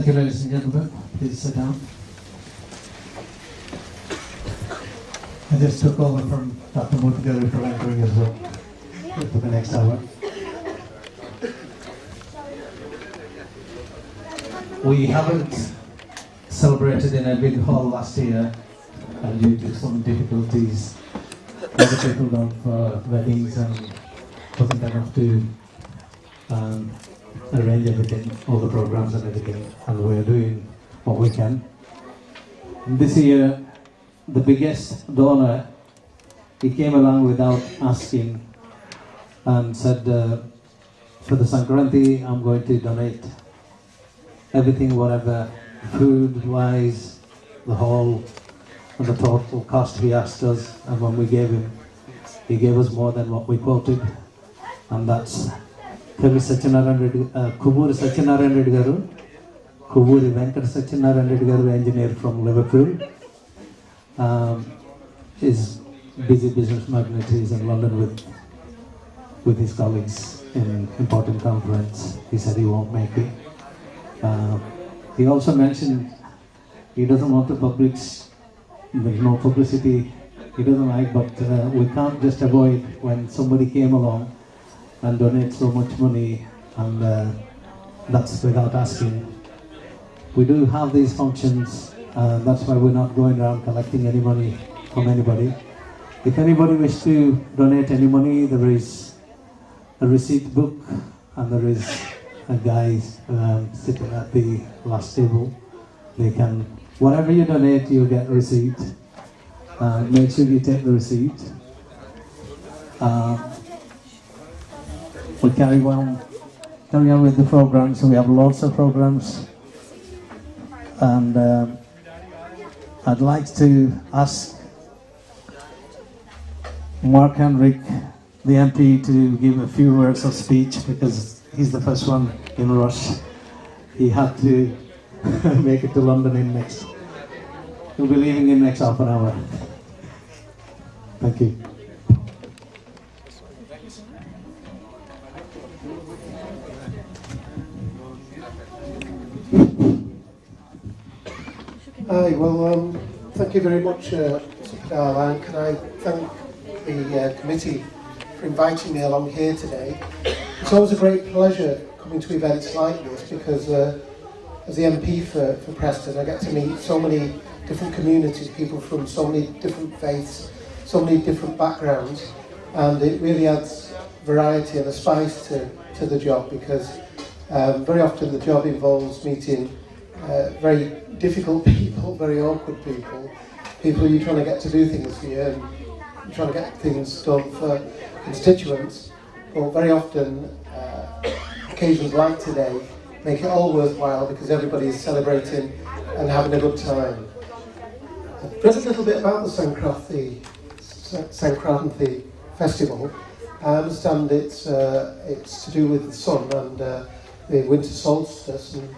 Thank you, ladies and gentlemen. Please sit down. I just took over from Dr. Murthy for entering as well for the next hour. We haven't celebrated in a big hall last year due to some difficulties. Other people done for weddings and wasn't enough to arrange everything, all the programs and everything, and we're doing what we can. This year, the biggest donor, he came along without asking and said, for the Sankranthi, I'm going to donate everything, whatever, food-wise, the whole, and the total cost he asked us, and when we gave him, he gave us more than what we quoted, and that's Kuvuri Satyanarayan Reddy garu, Kuvuri Venkata Satyanarayan Reddy garu, engineer from Liverpool. Is busy business magnate. He's in London with his colleagues in important conference. He said he won't make it. He also mentioned he doesn't want to publish. There's no publicity he doesn't like, but we can't just avoid when somebody came along and donate so much money, and that's without asking. We do have these functions, that's why we're not going around collecting any money from anybody. If anybody wishes to donate any money, there is a receipt book, and there is a guy sitting at the last table. They can, whatever you donate, you get a receipt. Make sure you take the receipt. We carry on with the programs. We have lots of programs, and I'd like to ask Mark Henrik, the MP, to give a few words of speech, because he's the first one in rush. He had to make it to London in next. He'll be leaving in next half an hour. Thank you. Hi, well, thank you very much, Carl, and can I thank the committee for inviting me along here today. It's always a great pleasure coming to events like this, because as the MP for Preston, I get to meet so many different communities, people from so many different faiths, so many different backgrounds, and it really adds variety and a spice to the job, because very often the job involves meeting very difficult people, very awkward people you're trying to get to do things for you, and you're trying to get things done for constituents, but very often occasions like today make it all worthwhile, because everybody is celebrating and having a good time. Just a little bit about the Sankranthi festival. I understand it's to do with the sun and the winter solstice, and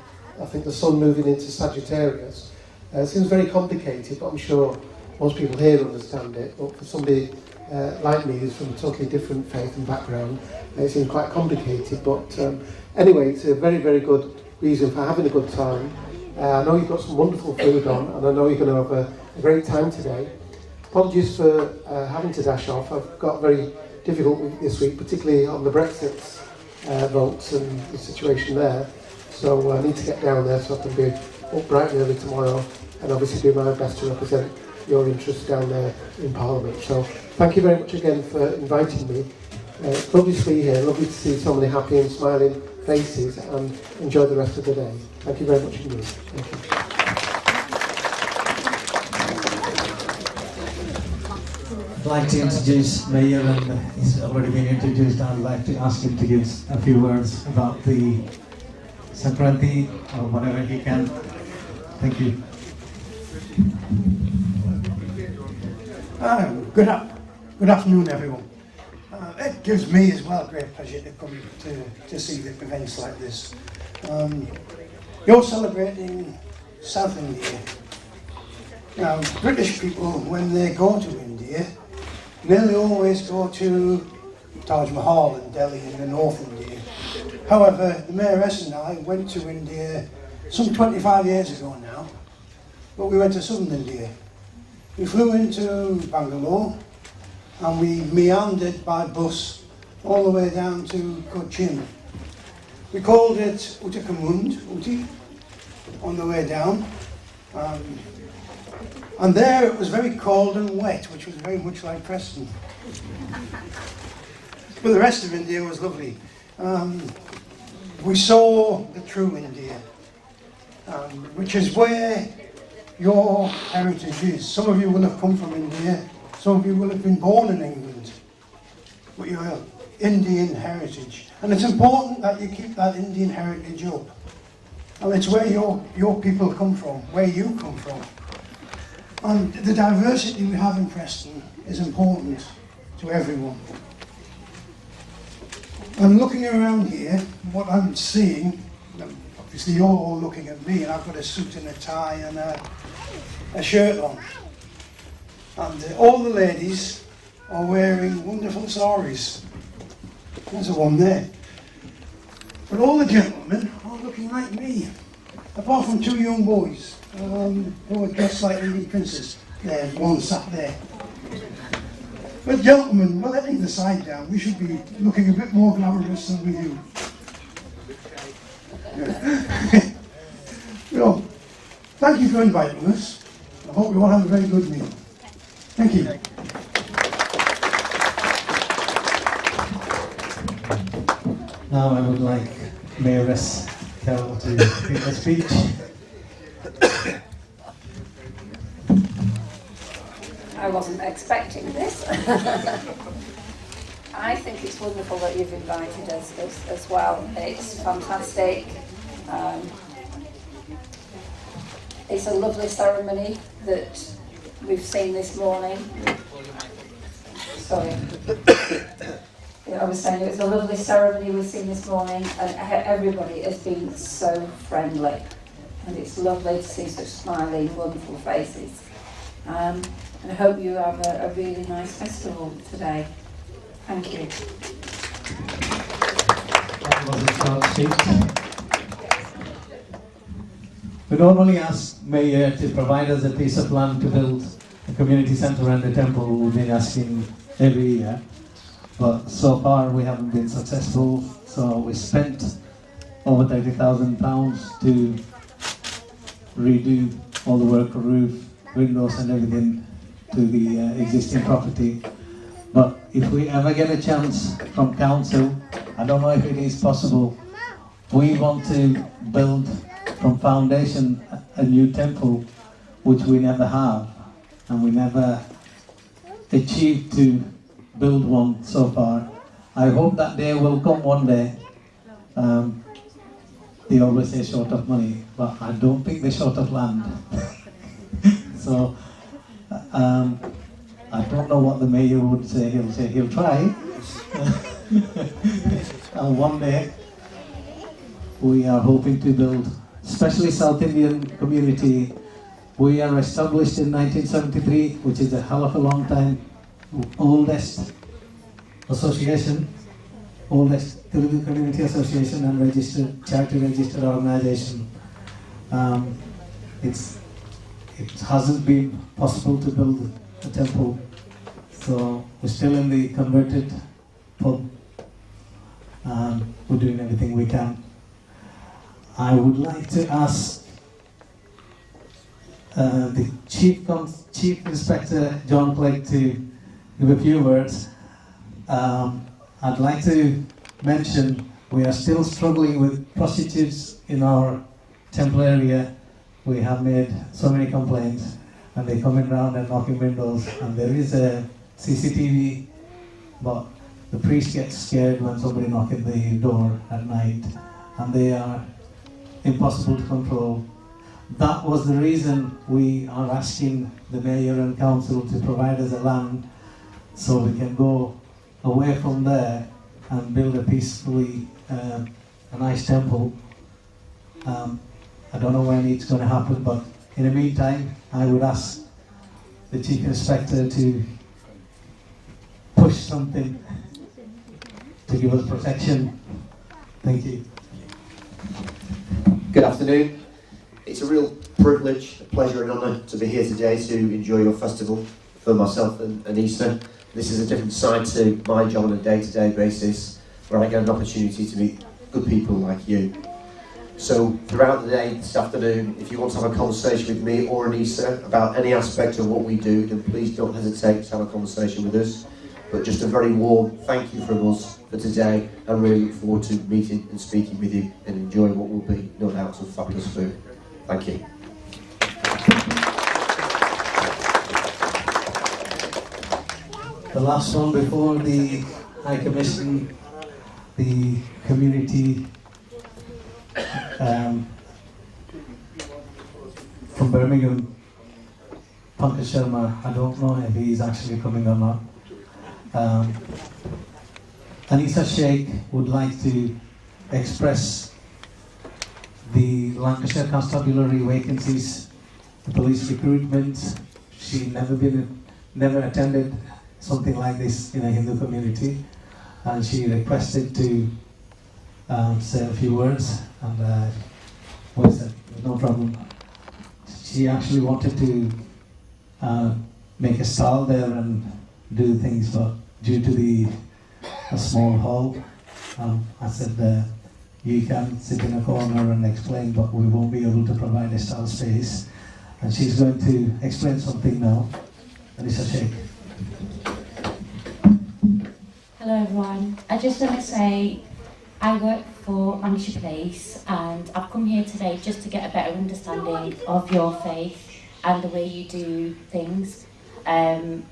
I think the sun moving into Sagittarius. It seems very complicated, but I'm sure most people here understand it. But for somebody like me, who's from a totally different faith and background, it seems quite complicated. But anyway, it's a very, very good reason for having a good time. I know you've got some wonderful food on, and I know you're going to have a great time today. Apologies for having to dash off. I've got a very difficult week this week, particularly on the Brexit votes and the situation there. So I need to get down there so I can be up bright and early tomorrow, and obviously do my best to represent your interests down there in Parliament. So thank you very much again for inviting me. It's lovely to be here, lovely to see so many happy and smiling faces, and enjoy the rest of the day. Thank you very much indeed. Thank you. I'd like to introduce Mayor, and he's already been introduced. I'd like to ask him to give a few words about the Sankranthi, or whatever he can. Thank you. Good afternoon, everyone. It gives me as well great pleasure to come to see the events like this. You're celebrating South India. Now, British people, when they go to India, nearly always go to Taj Mahal in Delhi in the North India. However, the Mayoress and I went to India some 25 years ago now, but we went to southern India. We flew into Bangalore and we meandered by bus all the way down to Cochin. We called it Uti, on the way down. And there it was very cold and wet, which was very much like Preston. But the rest of India was lovely. We saw the true India, which is where your heritage is. Some of you will have come from India, some of you will have been born in England, but you're Indian heritage. And it's important that you keep that Indian heritage up. And it's where your people come from, where you come from. And the diversity we have in Preston is important to everyone. I'm looking around here, what I'm seeing, obviously you're all looking at me, and I've got a suit and a tie and a shirt on. And all the ladies are wearing wonderful saris. There's the one there. But all the gentlemen are looking like me, apart from two young boys who are dressed like Indian princes. There's one sat there. But gentlemen, we're letting the side down. We should be looking a bit more glamorous than we do. Well, thank you for inviting us. I hope you all have a very good meal. Thank you. Now I would like Mayoress Carol to give a speech. I wasn't expecting this. I think it's wonderful that you've invited us as well. It's fantastic. It's a lovely ceremony that we've seen this morning. Sorry. I was saying it's a lovely ceremony we've seen this morning, and everybody has been so friendly. And it's lovely to see such smiling, wonderful faces. And I hope you have a really nice festival today. Thank you. That was a short speech. We normally ask Mayor to provide us a piece of land to build a community centre and a temple. We've been asking every year, but so far we haven't been successful. So we spent over £30,000 to redo all the work, roof, windows and everything to the existing property. But if we ever get a chance from council, I don't know if it is possible, we want to build from foundation a new temple, which we never have, and we never achieved to build one so far. I hope that day will come one day. They always say short of money, but I don't think they're short of land. So, I don't know what the mayor would say. He'll say he'll try. And one day, we are hoping to build, especially South Indian community. We are established in 1973, which is a hell of a long time. Oldest association, oldest Telugu community association and registered, charity registered organization. It hasn't been possible to build a temple, so we're still in the converted pub. We're doing everything we can. I would like to ask the Chief Inspector John Clegg to give a few words. I'd like to mention we are still struggling with prostitutes in our temple area. We have made so many complaints, and they're coming around and knocking windows, and there is a CCTV, but the priest gets scared when somebody knocks at the door at night, and they are impossible to control. That was the reason we are asking the mayor and council to provide us a land so we can go away from there and build a peacefully a nice temple. I don't know when it's going to happen, but in the meantime, I would ask the Chief Inspector to push something to give us protection. Thank you. Good afternoon. It's a real privilege, a pleasure and honour to be here today to enjoy your festival for myself and Issa. This is a different side to my job on a day-to-day basis, where I get an opportunity to meet good people like you. So throughout the day this afternoon, if you want to have a conversation with me or Anissa about any aspect of what we do, then please don't hesitate to have a conversation with us. But just a very warm thank you from us for today. I really look forward to meeting and speaking with you and enjoying what will be, no doubt, some fabulous food. Thank you. The last one before the High Commission, the community from Birmingham, Pankaj Sharma. I don't know if he's actually coming or not. Anissa Sheikh would like to express the Lancashire Constabulary vacancies, the police recruitment. She never attended something like this in a Hindu community, and she requested to say a few words, and we said no problem. She actually wanted to make a stall there and do things, but due to a small hall, I said you can sit in a corner and explain, but we won't be able to provide a stall space. And she's going to explain something now. Anissa Sheikh. Hello everyone. I just want to say I work for Lancashire Police, and I've come here today just to get a better understanding of your faith and the way you do things. I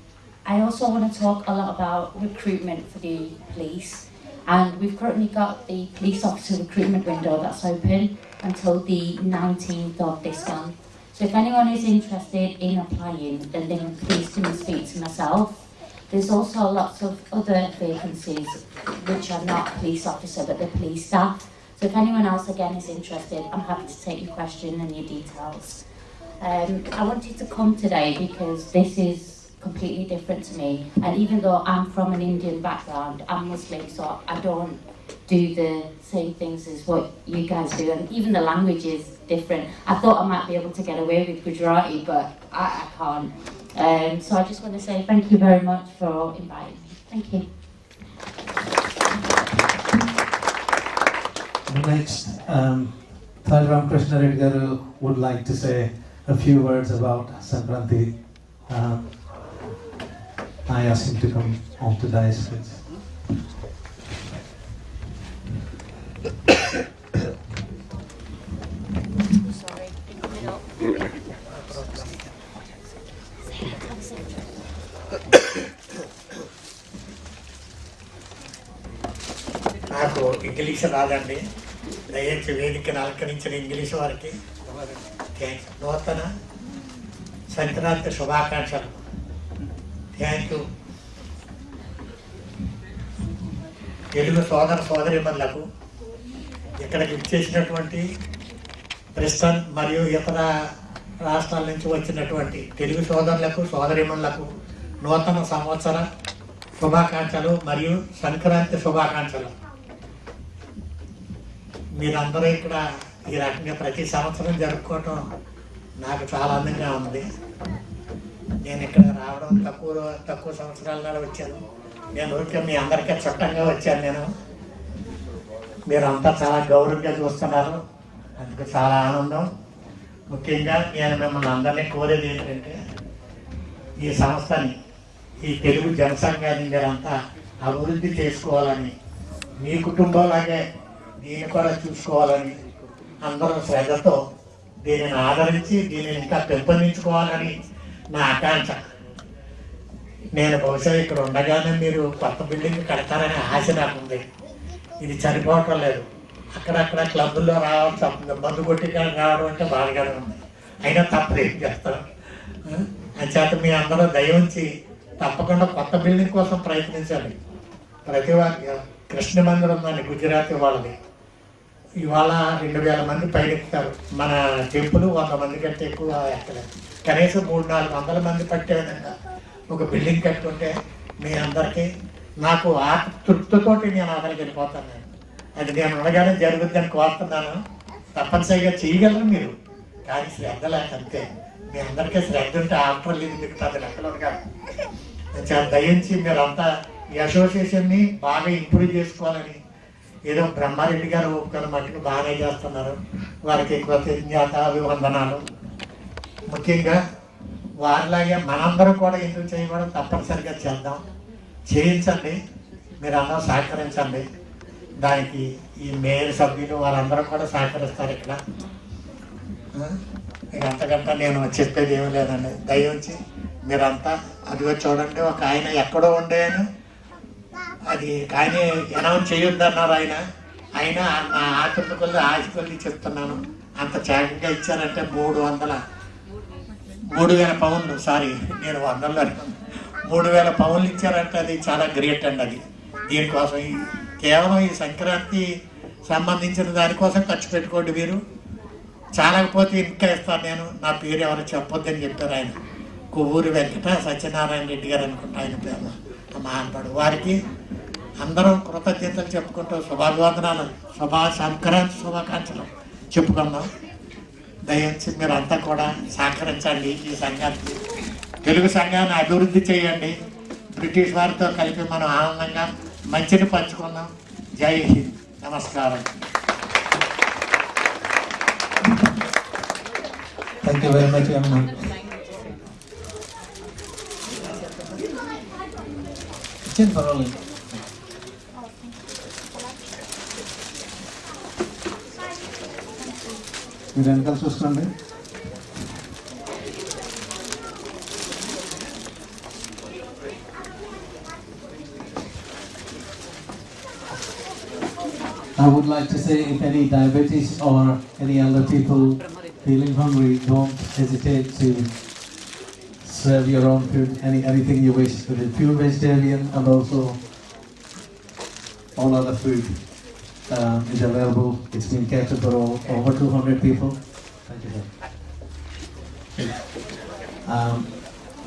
also want to talk a lot about recruitment for the police, and we've currently got the police officer recruitment window that's open until the 19th of this month. So if anyone is interested in applying, then please come and speak to myself. There's also lots of other vacancies which are not police officer but the police staff. So if anyone else again is interested, I'm happy to take your question and your details. I wanted to come today because this is completely different to me, and even though I'm from an Indian background, I'm Muslim, so I don't do the same things as what you guys do, and even the language is different. I thought I might be able to get away with Gujarati, but I can't. So I just want to say thank you very much for inviting me. Thank you. Next, Thajaram Krishna Reddy Garu would like to say a few words about Sankranthi. I asked him to come on to dais, please. Sorry, in the నాకు English రాదండి. దయచేసి వేదికను అలంకరించిన English వారికి నూతన సంక్రాంతి శుభాకాంక్షలు. Thank you. Telugu సోదర సోదరీమణులకు, ఇక్కడికి విచ్చేసినటువంటి ప్రెస్టన్ మరియు ఇతర రాష్ట్రాల నుంచి వచ్చినటువంటి తెలుగు సోదరులకు సోదరీమణులకు నూతన సంవత్సర శుభాకాంక్షలు మరియు సంక్రాంతి శుభాకాంక్షలు. మీరందరూ ఇక్కడ ఈ రకంగా ప్రతి సంవత్సరం జరుపుకోవటం నాకు చాలా ఆనందంగా ఉంది. నేను ఇక్కడ రావడం తక్కువ సంవత్సరాల వచ్చాను. నేను ఊరికే మీ అందరికీ చుట్టంగా వచ్చాను. మీరంతా చాలా గౌరవంగా చూస్తున్నారు, అందుకు చాలా ఆనందం. ముఖ్యంగా నేను మిమ్మల్ని అందరినీ కోరేది ఏంటంటే, ఈ సంస్థని, ఈ తెలుగు జనసంఘాన్ని మీరంతా అభివృద్ధి చేసుకోవాలని, మీ కుటుంబంలాగే దీన్ని కూడా చూసుకోవాలని, అందరూ శ్రద్ధతో దీనిని ఆదరించి దీనిని ఇంకా పెంపొందించుకోవాలని నా ఆకాంక్ష. నేను బహుశా ఇక్కడ ఉండగానే మీరు కొత్త బిల్డింగ్ కడతారనే ఆశ నాకు ఉంది. ఇది సరిపోవటం లేదు. అక్కడక్కడ క్లబ్బుల్లో రావాల్సి వస్తుంది. మందు కొట్టి రావడం అంటే బాధగానే ఉంది. అయినా తప్పదు, ఏం చేస్తారు. అంచేత మీ అందరూ దయ ఉంచి తప్పకుండా కొత్త బిల్డింగ్ కోసం ప్రయత్నించాలి. ప్రతి వారికి కృష్ణ మందిరం ఉందండి, గుజరాతీ వాళ్ళది. ఇవాళ 2000 మంది పైనెక్కుతారు. మన టెంపుల్ 100 మంది కంటే ఎక్కువ ఎక్కలేదు. కనీసం 300-400 మంది పట్టే విధంగా ఒక బిల్డింగ్ కట్టుకుంటే మీ అందరికీ, నాకు తృప్తితోటి నేను అక్కడికి వెళ్ళిపోతాను. అది నేను ఉండగానే జరుగుద్దని కోరుతున్నాను. తప్పనిసరిగా చేయగలరు మీరు. కానీ శ్రద్ధ లేకంతే. మీ అందరికీ శ్రద్ధ ఉంటే ఆఫ్టర్ ఇది మీకు పెద్ద లెక్కలు కాదు. చాలా దయించి మీరంతా ఈ అసోసియేషన్ని బాగా ఇంప్రూవ్ చేసుకోవాలని, ఏదో బ్రహ్మారెడ్డి గారు ఒప్పుకొని మట్టుకు బాగానే చేస్తున్నారు. వారికి కృతజ్ఞత అభివందనాలు. ముఖ్యంగా వారిలాగే మనందరం కూడా ఎందుకు చేయకూడదు, తప్పనిసరిగా చేద్దాం, చేయించండి, మీరు అందరూ సహకరించండి. దానికి ఈ మేయర్ సభ్యులు వాళ్ళందరూ కూడా సహకరిస్తారు. ఇక్కడ ఇక అంతకంటే నేను చెప్పేది ఏమీ లేదండి. దయించి మీరంతా అదిగో చూడండి, ఒక ఆయన ఎక్కడో ఉండేను, అది కానీ అనౌన్స్ చేయొద్దన్నారు ఆయన నా ఆకృతి కొద్ది ఆశ కొద్ది చెప్తున్నాను. అంత చాకంగా ఇచ్చారంటే 3,000 పౌండ్లు, సారీ నేను 3,000 పౌండ్లు ఇచ్చారంటే అది చాలా గ్రేట్ అండి. అది దీనికోసం కేవలం ఈ సంక్రాంతి సంబంధించిన దానికోసం ఖర్చు పెట్టుకోండి. మీరు చాలకపోతే ఇంకా ఇస్తాను నేను, నా పేరు ఎవరు చెప్పొద్దని చెప్పారు ఆయన. కొవ్వూరు వెంకట సత్యనారాయణ రెడ్డి గారు అనుకుంటా ఆయన పేరు, మహానుభావుడు. వారికి అందరం కృతజ్ఞతలు చెప్పుకుంటూ శుభాభివందనాలు, సంక్రాంతి శుభాకాంక్షలు చెప్పుకుందాం. దయించి మీరంతా కూడా సహకరించండి. ఈ సంఘానికి, తెలుగు సంఘాన్ని అభివృద్ధి చేయండి. బ్రిటిష్ వారితో కలిపి మనం ఆనందంగా మంచిని పంచుకుందాం. జై హింద్, నమస్కారం. Thank you very much, young man. Chin for all. మీరు వెనకాల చూసుకోండి. I would like to say, if any diabetes or any other people feeling hungry, don't hesitate to serve your own food, anything you wish. It is pure vegetarian, and also all other food is available. It's been catered for over 200 people. Thank you, sir.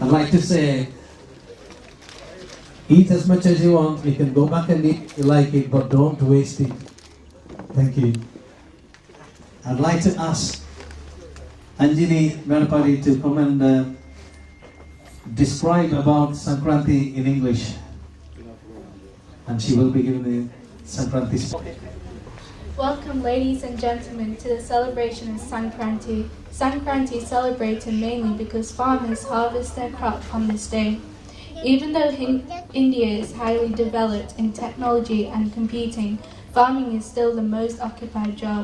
I'd like to say, eat as much as you want. You can go back and eat if you like it, but don't waste it. Thank you. I'd like to ask Anjini Merpari to come and describe about Sankranthi in English, and she will be giving the Sankranthi speech. Welcome, ladies and gentlemen, to the celebration of Sankranthi. Sankranthi is celebrated mainly because farmers harvest their crop on this day. Even though India is highly developed in technology and computing, farming is still the most occupied job.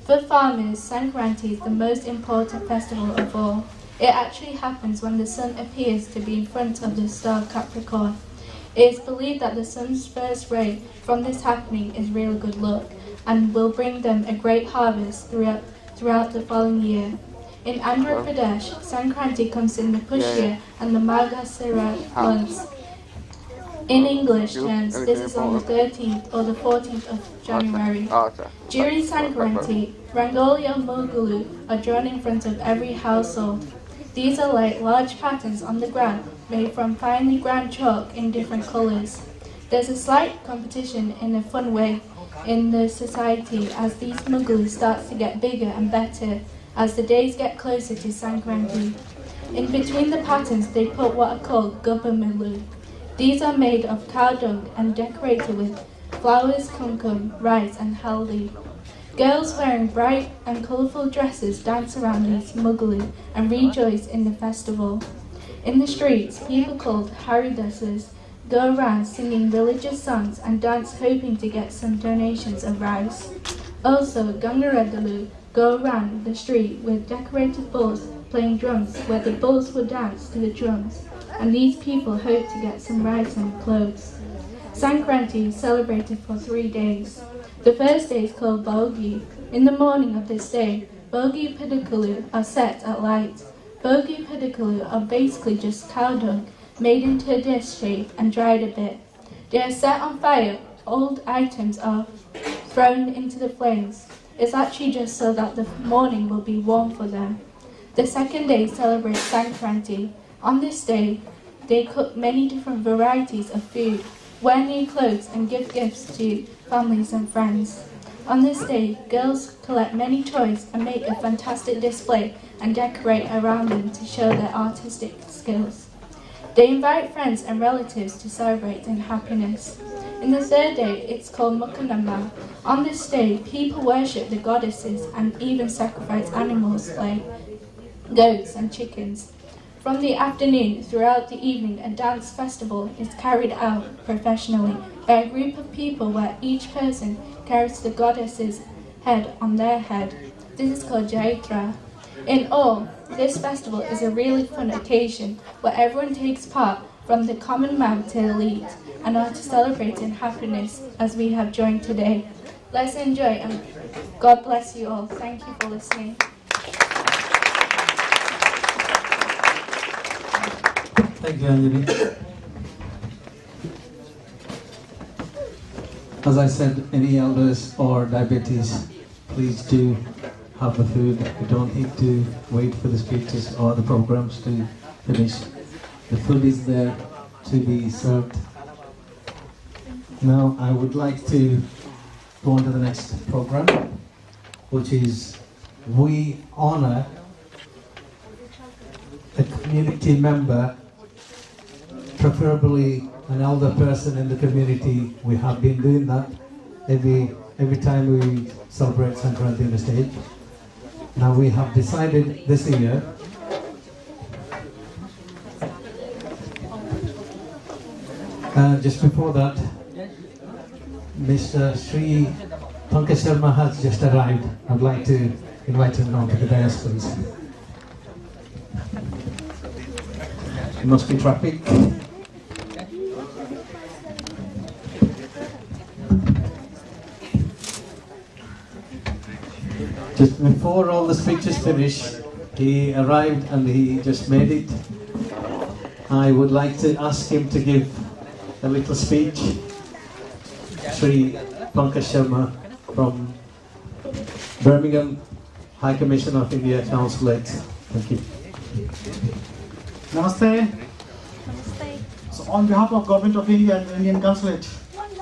For farmers, Sankranthi is the most important festival of all. It actually happens when the sun appears to be in front of the star Capricorn. It is believed that the sun's first ray from this happening is really good luck and will bring them a great harvest throughout the following year. In Andhra Pradesh, Sankranthi comes in the Pushya and the Margasira months. In English terms, this is on the 13th or the 14th of January. During Sankranthi, Rangoli or Mugulu are drawn in front of every household. These are like large patterns on the ground made from finely ground chalk in different colours. There's a slight competition in a fun way in the society as these Mugulus start to get bigger and better as the days get closer to Sankranthi. In between the patterns they put what are called Gubbamilu. These are made of cow dung and decorated with flowers, kumkum, rice and haldi. Girls wearing bright and colourful dresses dance around these Mugulu and rejoice in the festival. In the streets, people called Haridasas go around singing religious songs and dance hoping to get some donations of rice. Also, Gangaredalu go around the street with decorated bulls playing drums where the bulls will dance to the drums, and these people hope to get some rice and clothes. Sankranthi is celebrated for 3 days. The first day is called Bogi. In the morning of this day, Bogi Pidakalu are set at light. Bogi Pidakalu are basically just cow dung made into a dish shape and dried a bit. They are set on fire. Old items are thrown into the flames. It's actually just so that the morning will be warm for them. The second day celebrates Sankranthi. On this day, they cook many different varieties of food, wear new clothes and give gifts to families and friends. On this day, girls collect many toys and make a fantastic display and decorate around them to show their artistic skills. They invite friends and relatives to celebrate in happiness. In the third day, it's called Mukanama. On this day, people worship the goddesses and even sacrifice animals like goats and chickens. From the afternoon throughout the evening, a dance festival is carried out professionally by a group of people where each person carries the goddess's head on their head. This is called Jaitra. In all, this festival is a really fun occasion where everyone takes part from the common man to the elite and are to celebrate in happiness as we have joined today. Let's enjoy and God bless you all. Thank you for listening. Thank you, Anjali. As I said, any elders or diabetes, please do have the food. You don't need to wait for the speeches or the programs to finish. The food is there to be served. Now I would like to go on to the next program, which is we honor a community member, preferably an elder person in the community. We have been doing that every time we celebrate Sankranthi on the stage. Now we have decided this year just before that, Mr. Sri Pankaj Sharma has just arrived. I'd like to invite him now to the dais, please. There must be traffic. Just before all the speeches finish, he arrived and he just made it. I would like to ask him to give a little speech. Sri Pankaj Sharma from Birmingham, High Commission of India Consulate. Thank you. Namaste. So on behalf of Government of India and the Indian Consulate,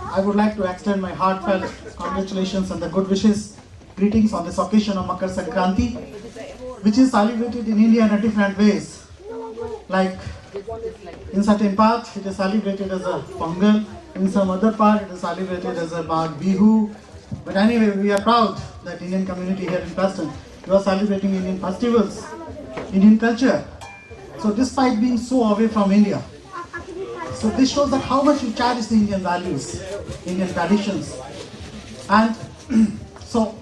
I would like to extend my heartfelt congratulations and the good wishes, greetings on this occasion of Makar Sankranthi, which is celebrated in India in different ways. Like in certain part, it is celebrated as a Pongal, in some other part, it is celebrated as a Bag Bihu. But anyway, we are proud that Indian community here in Preston, you are celebrating Indian festivals, Indian culture. So despite being so away from India, so this shows that how much you cherish the Indian values, Indian traditions. And so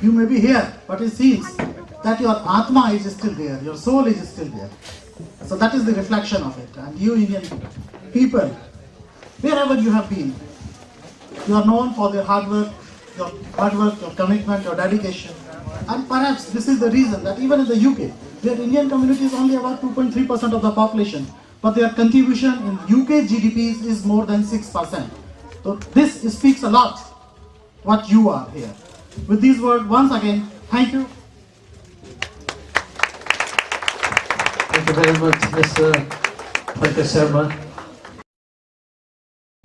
you may be here, but it seems that your Atma is still there, your soul is still there. So that is the reflection of it. And you Indian people, wherever you have been, you are known for your hard work, your commitment, your dedication. And perhaps this is the reason that even in the UK, where Indian community is only about 2.3% of the population, but their contribution in UK GDP is more than 6%. So this speaks a lot what you are here. With these words, once again, thank you. Thank you very much, Mr. Pankaj Sharma.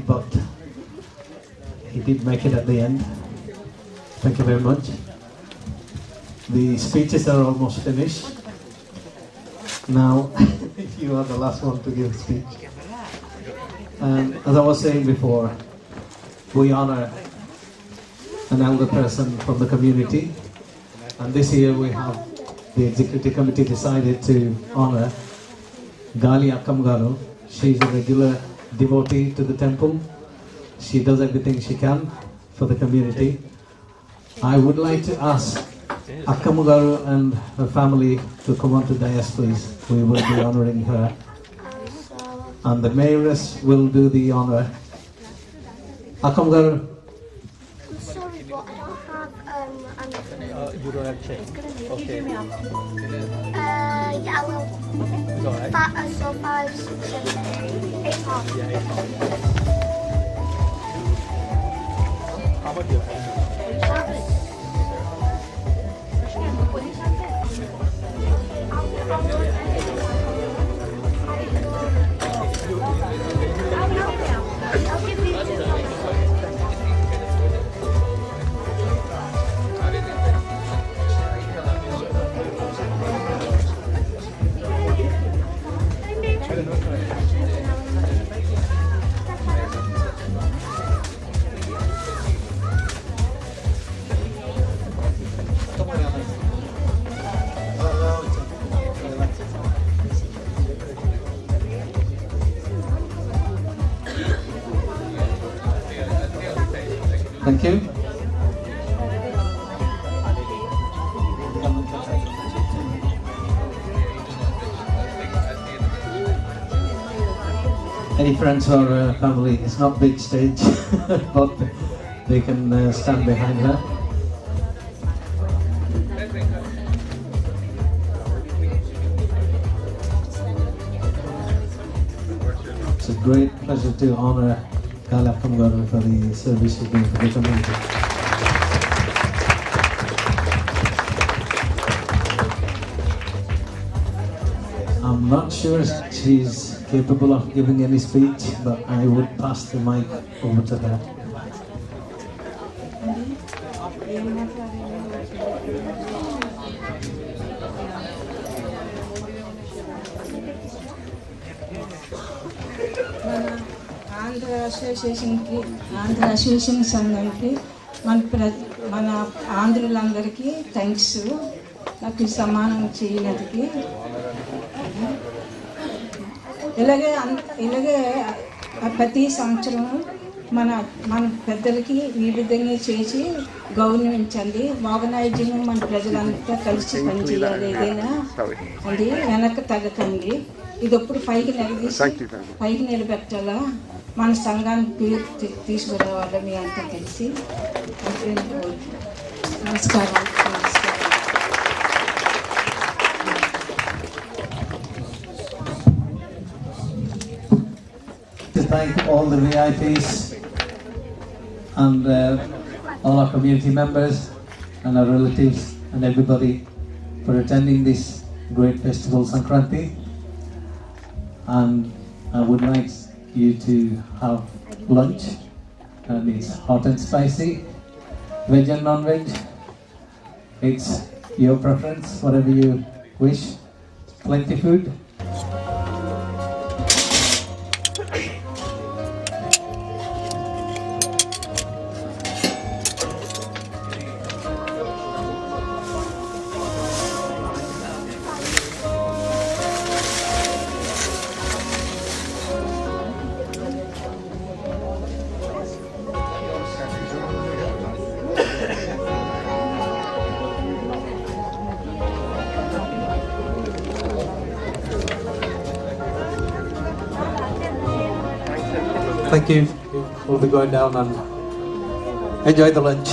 But he did make it at the end. Thank you very much. The speeches are almost finished. Now, you are the last one to give a speech. As I was saying before, we honor an elder person from the community, and this year we have the executive committee decided to honor Gali Akkamgaru. She is a regular devotee to the temple. She does everything she can for the community. I would like to ask Akkamgaru and her family to come on to the dais, please. We will be honoring her. And the mayoress will do the honor. Akkamgaru. I'm sorry, but I don't have anything. You don't have change. Okay. Yeah, I will. It's alright. So 5, 6, 7, 8 pounds. Yeah, 8 pounds. How much do you have? I'll give you Thank you. Any friends or family, it's not big stage, but they can stand behind her. It's a great pleasure to honor Kala Kamgara for the service she's doing for the community. I'm not sure she's capable of giving any speech, but I would pass the mic over to her. Andhra association సంఘానికి మన ఆంధ్రులందరికీ thanks నాకు ఈ సమానం చేయనందుకు. ఇలాగే ప్రతి సంవత్సరం మన పెద్దలకి ఈ విధంగా చేసి గౌరవించండి. ఆర్గనైజింగ్ మన ప్రజలంతా కలిసి పనిచేయాలి. ఏదైనా అది వెనక్కి తగ్గకండి. ఇది ఎప్పుడు పైకి నిలబెట్టాలా, మన సంఘానికి పేరు తీసుకురావాలి. మీ అంతా కలిసి నమస్కారం. To thank all the VIPs and all our community members and our relatives and everybody for attending this great festival Sankranthi, and I would like you to have lunch, and it's hot and spicy, veg and non-veg. It's your preference, whatever you wish. Plenty food. Thank you. We'll be going down and enjoy the lunch.